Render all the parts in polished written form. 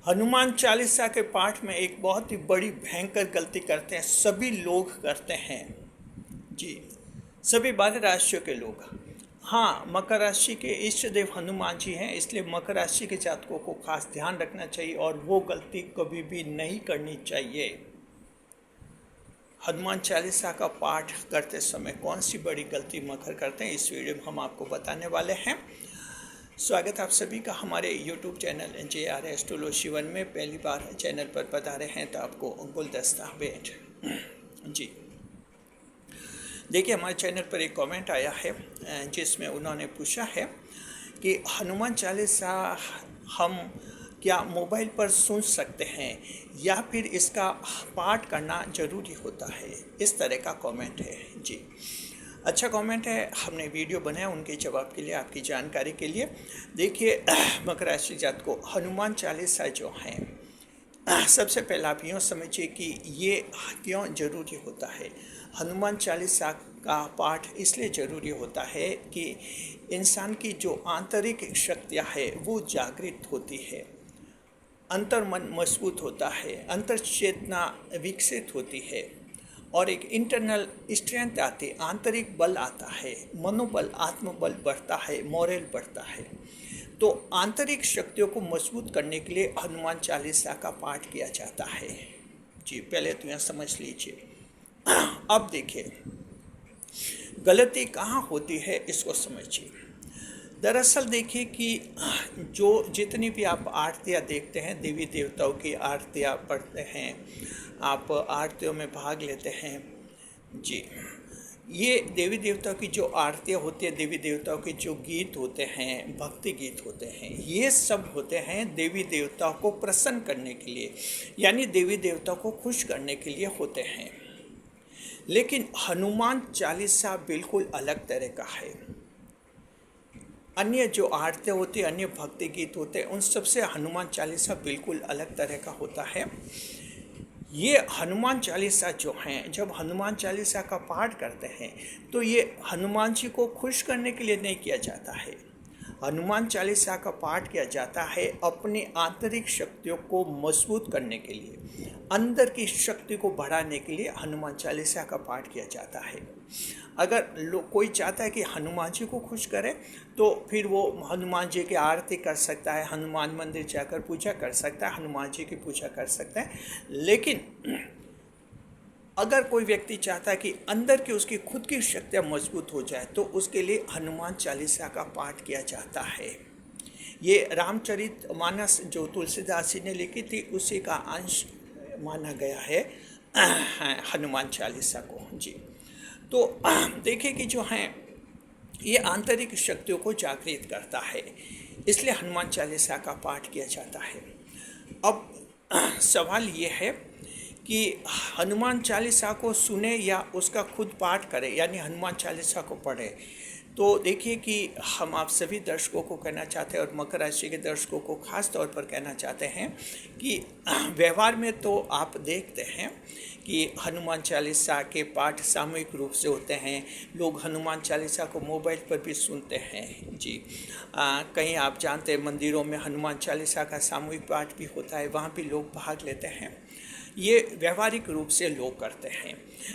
हनुमान चालीसा के पाठ में एक बहुत ही बड़ी भयंकर गलती करते हैं, सभी लोग करते हैं जी। सभी 12 राशियों के लोग। हाँ, मकर राशि के इष्ट देव हनुमान जी हैं, इसलिए मकर राशि के जातकों को खास ध्यान रखना चाहिए और वो गलती कभी भी नहीं करनी चाहिए। हनुमान चालीसा का पाठ करते समय कौन सी बड़ी गलती मकर करते हैं, इस वीडियो में हम आपको बताने वाले हैं। स्वागत आप सभी का हमारे YouTube चैनल JR एस्ट्रोलॉजी 1 में। पहली बार चैनल पर पधारे हैं तो आपको गुलदस्ता भेंट जी। देखिए, हमारे चैनल पर एक कमेंट आया है जिसमें उन्होंने पूछा है कि हनुमान चालीसा हम क्या मोबाइल पर सुन सकते हैं या फिर इसका पाठ करना ज़रूरी होता है। इस तरह का कमेंट है जी। अच्छा कमेंट है, हमने वीडियो बनाया उनके जवाब के लिए, आपकी जानकारी के लिए। देखिए, मकर राशि जात को हनुमान चालीसा जो हैं, सबसे पहले आप यूँ समझिए कि ये क्यों ज़रूरी होता है। हनुमान चालीसा का पाठ इसलिए ज़रूरी होता है कि इंसान की जो आंतरिक शक्तियाँ है वो जागृत होती है, अंतर मन मजबूत होता है, अंतर चेतना विकसित होती है और एक इंटरनल स्ट्रेंथ आती है, आंतरिक बल आता है, मनोबल आत्मबल बढ़ता है, मोरल बढ़ता है। तो आंतरिक शक्तियों को मजबूत करने के लिए हनुमान चालीसा का पाठ किया जाता है जी। पहले तो यह समझ लीजिए। अब देखिए, गलती कहाँ होती है इसको समझिए। दरअसल देखिए कि जो जितनी भी आप आरतियाँ देखते हैं, देवी देवताओं की आरतियाँ पढ़ते हैं, आप आरतियों में भाग लेते हैं जी। ये देवी देवताओं की जो आरतियाँ होती है, देवी देवताओं के जो गीत होते हैं, भक्ति गीत होते हैं, ये सब होते हैं देवी देवताओं को प्रसन्न करने के लिए, यानी देवी देवताओं को खुश करने के लिए होते हैं। लेकिन हनुमान चालीसा बिल्कुल अलग तरह का है। अन्य जो आरतियाँ होती हैं, अन्य भक्ति गीत होते हैं, उन सबसे हनुमान चालीसा बिल्कुल अलग तरह का होता है। ये हनुमान चालीसा जो हैं, जब हनुमान चालीसा का पाठ करते हैं तो ये हनुमान जी को खुश करने के लिए नहीं किया जाता है। हनुमान चालीसा का पाठ किया जाता है अपनी आंतरिक शक्तियों को मजबूत करने के लिए, अंदर की शक्ति को बढ़ाने के लिए हनुमान चालीसा का पाठ किया जाता है। अगर कोई चाहता है कि हनुमान जी को खुश करे तो फिर वो हनुमान जी की आरती कर सकता है, हनुमान मंदिर जाकर पूजा कर सकता है, हनुमान जी की पूजा कर सकता है। लेकिन अगर कोई व्यक्ति चाहता है कि अंदर की उसकी खुद की शक्तियाँ मजबूत हो जाए तो उसके लिए हनुमान चालीसा का पाठ किया जाता है। ये रामचरित मानस जो तुलसीदास जी ने लिखी थी उसी का अंश माना गया है हनुमान चालीसा को जी। तो देखिए कि जो हैं ये आंतरिक शक्तियों को जागृत करता है, इसलिए हनुमान चालीसा का पाठ किया जाता है। अब सवाल ये है कि हनुमान चालीसा को सुने या उसका खुद पाठ करें, यानी हनुमान चालीसा को पढ़े। तो देखिए कि हम आप सभी दर्शकों को कहना चाहते हैं और मकर राशि के दर्शकों को खास तौर पर कहना चाहते हैं कि व्यवहार में तो आप देखते हैं कि हनुमान चालीसा के पाठ सामूहिक रूप से होते हैं। लोग हनुमान चालीसा को मोबाइल पर भी सुनते हैं जी। कहीं आप जानते हैं मंदिरों में हनुमान चालीसा का सामूहिक पाठ भी होता है, वहाँ भी लोग भाग लेते हैं। ये व्यवहारिक रूप से लोग करते हैं,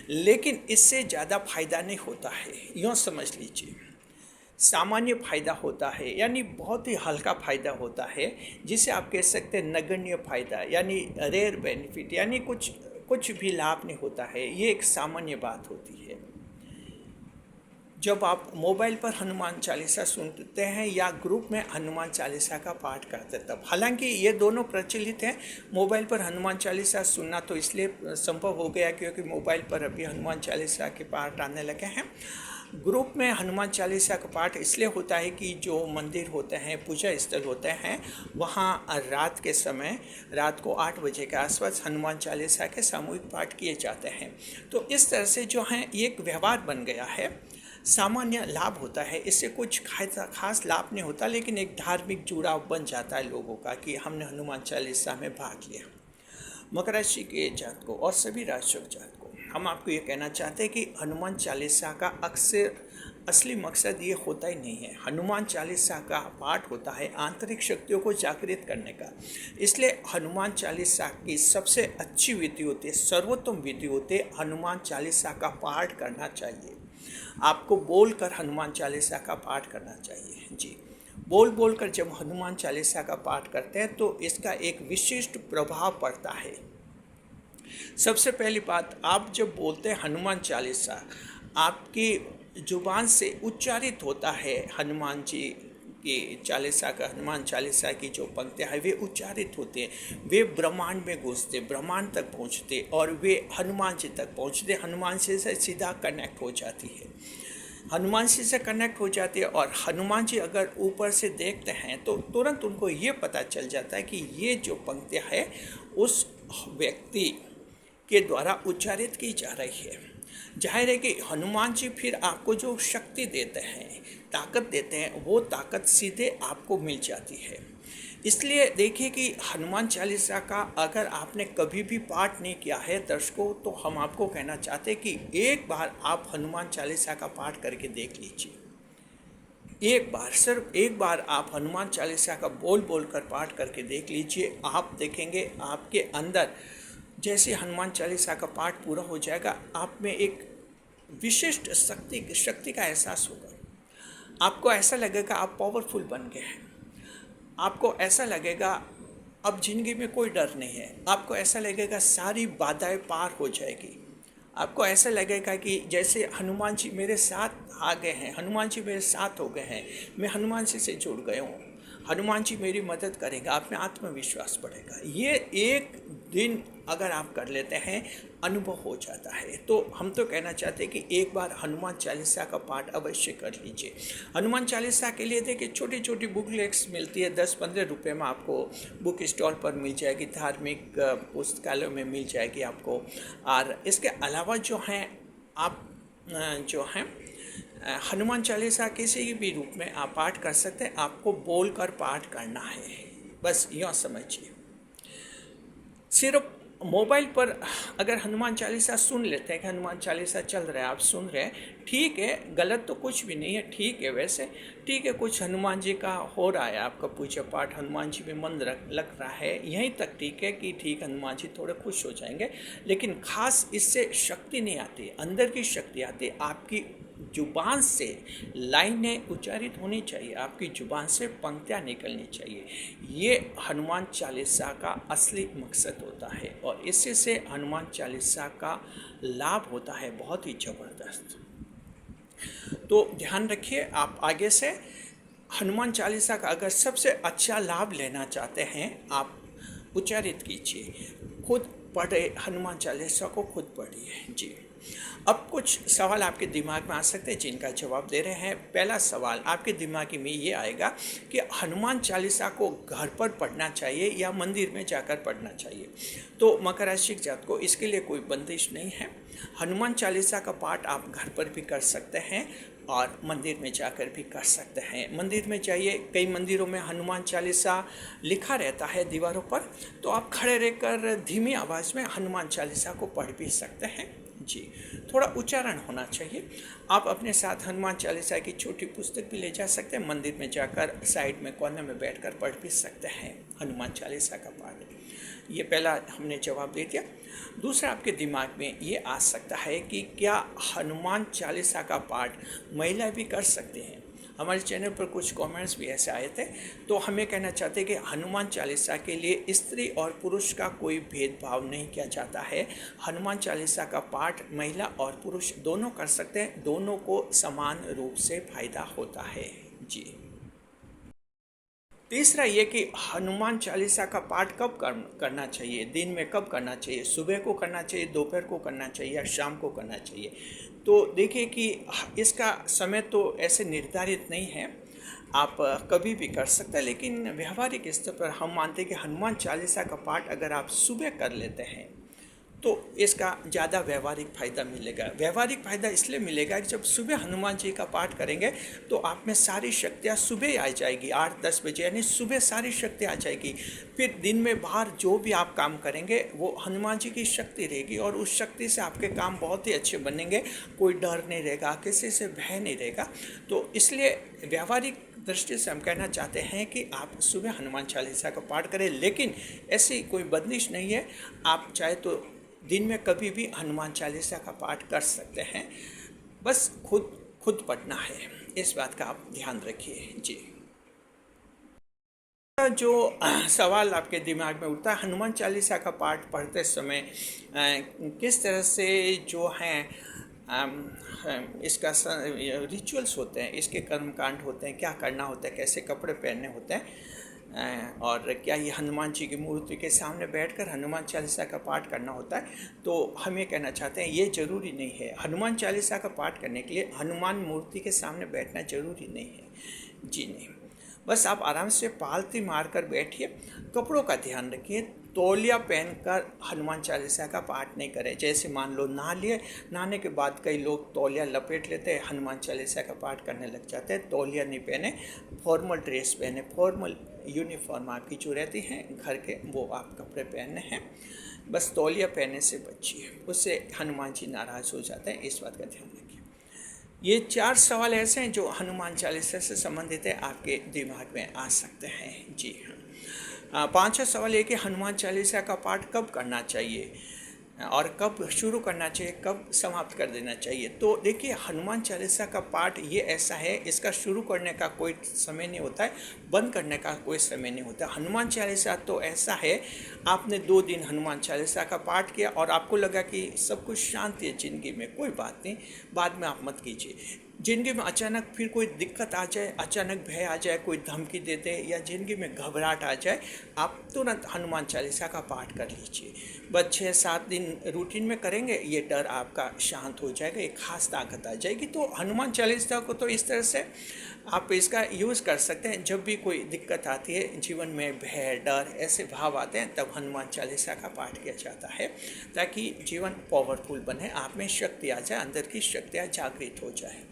लेकिन इससे ज़्यादा फायदा नहीं होता है। यूँ समझ लीजिए, सामान्य फ़ायदा होता है, यानी बहुत ही हल्का फ़ायदा होता है, जिसे आप कह सकते हैं नगण्य फ़ायदा, यानी रेयर बेनिफिट, यानी कुछ भी लाभ नहीं होता है। ये एक सामान्य बात होती है। जब आप मोबाइल पर हनुमान चालीसा सुनते हैं या ग्रुप में हनुमान चालीसा का पाठ करते तब, हालांकि ये दोनों प्रचलित हैं। मोबाइल पर हनुमान चालीसा सुनना तो इसलिए संभव हो गया क्योंकि मोबाइल पर अभी हनुमान चालीसा के पाठ आने लगे हैं। ग्रुप में हनुमान चालीसा का पाठ इसलिए होता है कि जो मंदिर होते हैं, पूजा स्थल होते हैं, वहाँ रात के समय, रात को 8 बजे के आसपास हनुमान चालीसा के सामूहिक पाठ किए जाते हैं। तो इस तरह से जो है ये एक व्यवहार बन गया है, सामान्य लाभ होता है। इससे कुछ खास लाभ नहीं होता, लेकिन एक धार्मिक जुड़ाव बन जाता है लोगों का कि हमने हनुमान चालीसा में भाग लिया। मकर राशि के जात को और सभी राशियों के जात को हम आपको ये कहना चाहते हैं कि हनुमान चालीसा का अक्सर असली मकसद ये होता ही नहीं है। हनुमान चालीसा का पाठ होता है आंतरिक शक्तियों को जागृत करने का। इसलिए हनुमान चालीसा की सबसे अच्छी विधि होती है, सर्वोत्तम विधि होती है, हनुमान चालीसा का पाठ करना चाहिए। आपको बोलकर हनुमान चालीसा का पाठ करना चाहिए। जी, बोल कर जब हनुमान चालीसा का पाठ करते हैं तो इसका एक विशिष्ट प्रभाव पड़ता है। सबसे पहली बात, आप जब बोलते हैं हनुमान चालीसा, आपकी जुबान से उच्चारित होता है हनुमान जी की चालीसा का, हनुमान चालीसा की जो पंक्तियाँ हैं वे उच्चारित होते हैं, वे ब्रह्मांड में घुसते, ब्रह्मांड तक पहुँचते और वे हनुमान जी तक पहुँचते, हनुमान जी से सीधा कनेक्ट हो जाती है, हनुमान जी से कनेक्ट हो जाती है। और हनुमान जी अगर ऊपर से देखते हैं तो तुरंत उनको ये पता चल जाता है कि ये जो पंक्तियाँ है उस व्यक्ति के द्वारा उच्चारित की जा रही है। जाहिर है कि हनुमान जी फिर आपको जो शक्ति देते हैं, ताकत देते हैं, वो ताकत सीधे आपको मिल जाती है। इसलिए देखिए कि हनुमान चालीसा का अगर आपने कभी भी पाठ नहीं किया है दर्शकों, तो हम आपको कहना चाहते हैं कि एक बार आप हनुमान चालीसा का पाठ करके देख लीजिए। एक बार, सिर्फ एक बार आप हनुमान चालीसा का बोल कर पाठ करके देख लीजिए। आप देखेंगे आपके अंदर जैसे हनुमान चालीसा का पाठ पूरा हो जाएगा, आप में एक विशिष्ट शक्ति का एहसास होगा। आपको ऐसा लगेगा आप पावरफुल बन गए हैं। आपको ऐसा लगेगा अब जिंदगी में कोई डर नहीं है। आपको ऐसा लगेगा सारी बाधाएं पार हो जाएगी। आपको ऐसा लगेगा कि जैसे हनुमान जी मेरे साथ आ गए हैं, हनुमान जी मेरे साथ हो गए हैं, मैं हनुमान जी से जुड़ गया हूँ, हनुमान जी मेरी मदद करेगा, आप में आत्मविश्वास बढ़ेगा। ये एक दिन अगर आप कर लेते हैं अनुभव हो जाता है। तो हम तो कहना चाहते हैं कि एक बार हनुमान चालीसा का पाठ अवश्य कर लीजिए। हनुमान चालीसा के लिए देखिए छोटी छोटी बुकलेट्स मिलती है, 10-15 रुपये में आपको बुक स्टॉल पर मिल जाएगी, धार्मिक पुस्तकालयों में मिल जाएगी आपको। और इसके अलावा जो हैं आप जो हैं हनुमान चालीसा किसी भी रूप में आप पाठ कर सकते हैं। आपको बोल कर पाठ करना है, बस यूँ समझिए। सिर्फ मोबाइल पर अगर हनुमान चालीसा सुन लेते हैं कि हनुमान चालीसा चल रहा है, आप सुन रहे हैं, ठीक है, गलत तो कुछ भी नहीं है, ठीक है, वैसे ठीक है, कुछ हनुमान जी का हो रहा है, आपका पूजा पाठ हनुमान जी में मन लग रहा है, यहीं तक ठीक है कि ठीक हनुमान जी थोड़े खुश हो जाएंगे। लेकिन खास इससे शक्ति नहीं आती, अंदर की शक्ति आती। आपकी जुबान से लाइनें उच्चारित होनी चाहिए, आपकी जुबान से पंक्तियाँ निकलनी चाहिए। ये हनुमान चालीसा का असली मकसद होता है और इसी से हनुमान चालीसा का लाभ होता है बहुत ही ज़बरदस्त। तो ध्यान रखिए, आप आगे से हनुमान चालीसा का अगर सबसे अच्छा लाभ लेना चाहते हैं, आप उच्चारित कीजिए, खुद पढ़े, हनुमान चालीसा को खुद पढ़िए। जी, अब कुछ सवाल आपके दिमाग में आ सकते हैं जिनका जवाब दे रहे हैं। पहला सवाल आपके दिमाग में ये आएगा कि हनुमान चालीसा को घर पर पढ़ना चाहिए या मंदिर में जाकर पढ़ना चाहिए। तो मकर राशि के जातकों को इसके लिए कोई बंदिश नहीं है। हनुमान चालीसा का पाठ आप घर पर भी कर सकते हैं और मंदिर में जाकर भी कर सकते हैं। मंदिर में जाइए, कई मंदिरों में हनुमान चालीसा लिखा रहता है दीवारों पर, तो आप खड़े रहकर धीमी आवाज़ में हनुमान चालीसा को पढ़ भी सकते हैं। जी, थोड़ा उच्चारण होना चाहिए। आप अपने साथ हनुमान चालीसा की छोटी पुस्तक भी ले जा सकते हैं। मंदिर में जाकर साइड में कोने में बैठकर पढ़ भी सकते हैं हनुमान चालीसा का पाठ। ये पहला हमने जवाब दे दिया। दूसरा आपके दिमाग में ये आ सकता है कि क्या हनुमान चालीसा का पाठ महिला भी कर सकते हैं। हमारे चैनल पर कुछ कमेंट्स भी ऐसे आए थे, तो हमें कहना चाहते हैं कि हनुमान चालीसा के लिए स्त्री और पुरुष का कोई भेदभाव नहीं किया जाता है। हनुमान चालीसा का पाठ महिला और पुरुष दोनों कर सकते हैं, दोनों को समान रूप से फायदा होता है। जी, तीसरा ये कि हनुमान चालीसा का पाठ कब करना चाहिए, दिन में कब करना चाहिए, सुबह को करना चाहिए, दोपहर को करना चाहिए या शाम को करना चाहिए। तो देखिए कि इसका समय तो ऐसे निर्धारित नहीं है, आप कभी भी कर सकते हैं। लेकिन व्यवहारिक स्तर पर हम मानते हैं कि हनुमान चालीसा का पाठ अगर आप सुबह कर लेते हैं तो इसका ज़्यादा व्यवहारिक फ़ायदा मिलेगा। व्यवहारिक फ़ायदा इसलिए मिलेगा कि जब सुबह हनुमान जी का पाठ करेंगे तो आप में सारी शक्तियाँ सुबह आ जाएगी, 8-10 बजे, यानी सुबह सारी शक्ति आ जाएगी। फिर दिन में बाहर जो भी आप काम करेंगे वो हनुमान जी की शक्ति रहेगी और उस शक्ति से आपके काम बहुत ही अच्छे बनेंगे। कोई डर नहीं रहेगा, किसी से भय नहीं रहेगा। तो इसलिए व्यावहारिक दृष्टि से हम कहना चाहते हैं कि आप सुबह हनुमान चालीसा का पाठ करें, लेकिन ऐसी कोई बंदिश नहीं है। आप चाहे तो दिन में कभी भी हनुमान चालीसा का पाठ कर सकते हैं, बस खुद पढ़ना है, इस बात का आप ध्यान रखिए जी। जो सवाल आपके दिमाग में उठता है, हनुमान चालीसा का पाठ पढ़ते समय किस तरह से जो हैं इसका रिचुअल्स होते हैं, इसके कर्मकांड होते हैं, क्या करना होता है, कैसे कपड़े पहनने होते हैं, और क्या ये हनुमान जी की मूर्ति के सामने बैठकर हनुमान चालीसा का पाठ करना होता है। तो हम ये कहना चाहते हैं ये ज़रूरी नहीं है। हनुमान चालीसा का पाठ करने के लिए हनुमान मूर्ति के सामने बैठना ज़रूरी नहीं है जी, नहीं। बस आप आराम से पालती मार कर बैठिए। कपड़ों का ध्यान रखिए, तौलिया पहनकर हनुमान चालीसा का पाठ नहीं करें। जैसे मान लो नहा लिए, नहाने के बाद कई लोग तौलिया लपेट लेते हैं, हनुमान चालीसा का पाठ करने लग जाते हैं। तौलिया नहीं पहने, फॉर्मल ड्रेस पहने, फॉर्मल यूनिफॉर्म आपकी जो रहती हैं घर के, वो आप कपड़े पहनने हैं। बस तौलिया पहनने से बचिए, उससे हनुमान जी नाराज़ हो जाते हैं, इस बात का ध्यान रखिए। ये 4 सवाल ऐसे हैं जो हनुमान चालीसा से संबंधित है, आपके दिमाग में आ सकते हैं जी हाँ। 5वां सवाल ये कि हनुमान चालीसा का पाठ कब करना चाहिए और कब शुरू करना चाहिए, कब समाप्त कर देना चाहिए। तो देखिए, हनुमान चालीसा का पाठ ये ऐसा है, इसका शुरू करने का कोई समय नहीं होता है, बंद करने का कोई समय नहीं होता। हनुमान चालीसा तो ऐसा है, आपने 2 दिन हनुमान चालीसा का पाठ किया और आपको लगा कि सब कुछ शांति है ज़िंदगी में, कोई बात नहीं, बाद में आप मत कीजिए। ज़िंदगी में अचानक फिर कोई दिक्कत आ जाए, अचानक भय आ जाए, कोई धमकी दे दे या ज़िंदगी में घबराहट आ जाए, आप तुरंत हनुमान चालीसा का पाठ कर लीजिए। बस 6-7 दिन रूटीन में करेंगे, ये डर आपका शांत हो जाएगा, एक खास ताकत आ जाएगी। तो हनुमान चालीसा को तो इस तरह से आप इसका यूज़ कर सकते हैं। जब भी कोई दिक्कत आती है जीवन में, भय डर ऐसे भाव आते हैं, तब हनुमान चालीसा का पाठ किया जाता है, ताकि जीवन पावरफुल बने, आप में शक्ति आ जाए, अंदर की शक्तियाँ जागृत हो जाए।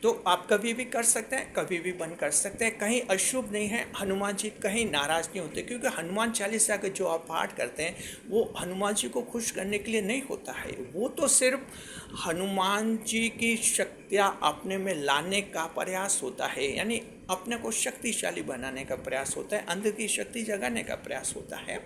तो आप कभी भी कर सकते हैं, कभी भी बंद कर सकते हैं, कहीं अशुभ नहीं है। हनुमान जी कहीं नाराज़ नहीं होते, क्योंकि हनुमान चालीसा का जो आप पाठ करते हैं वो हनुमान जी को खुश करने के लिए नहीं होता है, वो तो सिर्फ हनुमान जी की शक्तियाँ अपने में लाने का प्रयास होता है, यानी अपने को शक्तिशाली बनाने का प्रयास होता है, अंदर की शक्ति जगाने का प्रयास होता है।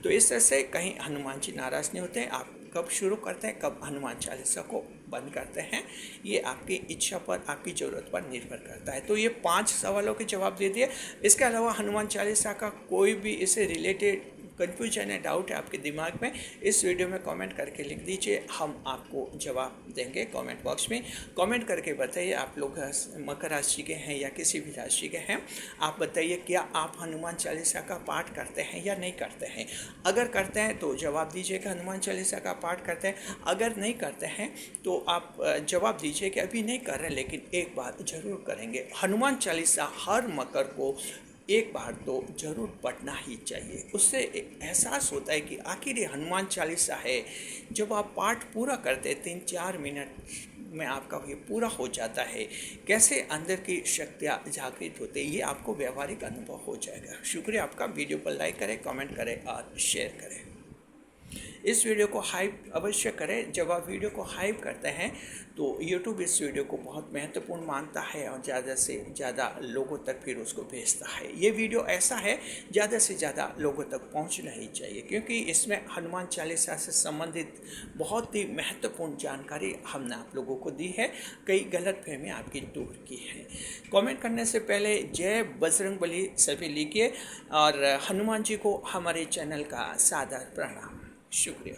तो इस तरह से कहीं हनुमान जी नाराज़ नहीं होते हैं। आप कब शुरू करते हैं, कब हनुमान चालीसा को बंद करते हैं, ये आपकी इच्छा पर, आपकी ज़रूरत पर निर्भर करता है। तो ये 5 सवालों के जवाब दे दिए। इसके अलावा हनुमान चालीसा का कोई भी इससे रिलेटेड कन्फ्यूजन है, डाउट है आपके दिमाग में, इस वीडियो में कमेंट करके लिख दीजिए, हम आपको जवाब देंगे कमेंट बॉक्स में। कमेंट करके बताइए आप लोग मकर राशि के हैं या किसी भी राशि के हैं। आप बताइए क्या आप हनुमान चालीसा का पाठ करते हैं या नहीं करते हैं। अगर करते हैं तो जवाब दीजिए कि हनुमान चालीसा का पाठ करते हैं। अगर नहीं करते हैं तो आप जवाब दीजिए कि अभी नहीं कर रहे, लेकिन एक बार ज़रूर करेंगे। हनुमान चालीसा हर मकर को एक बार तो ज़रूर पढ़ना ही चाहिए। उससे एक एहसास होता है कि आखिर ये हनुमान चालीसा है। जब आप पाठ पूरा करते 3-4 मिनट में आपका ये पूरा हो जाता है, कैसे अंदर की शक्तियाँ जागृत होते हैं, ये आपको व्यवहारिक अनुभव हो जाएगा। शुक्रिया आपका। वीडियो पर लाइक करें, कमेंट करें और शेयर करें। इस वीडियो को हाइप अवश्य करें। जब आप वीडियो को हाइप करते हैं तो YouTube इस वीडियो को बहुत महत्वपूर्ण मानता है और ज़्यादा से ज़्यादा लोगों तक फिर उसको भेजता है। ये वीडियो ऐसा है, ज़्यादा से ज़्यादा लोगों तक पहुंचना ही चाहिए, क्योंकि इसमें हनुमान चालीसा से संबंधित बहुत ही महत्वपूर्ण जानकारी हमने आप लोगों को दी है, कई गलतफहमी आपकी दूर की है। कमेंट करने से पहले जय बजरंगबली सभी लिखिए और हनुमान जी को हमारे चैनल का सादर प्रणाम। शुक्रिया।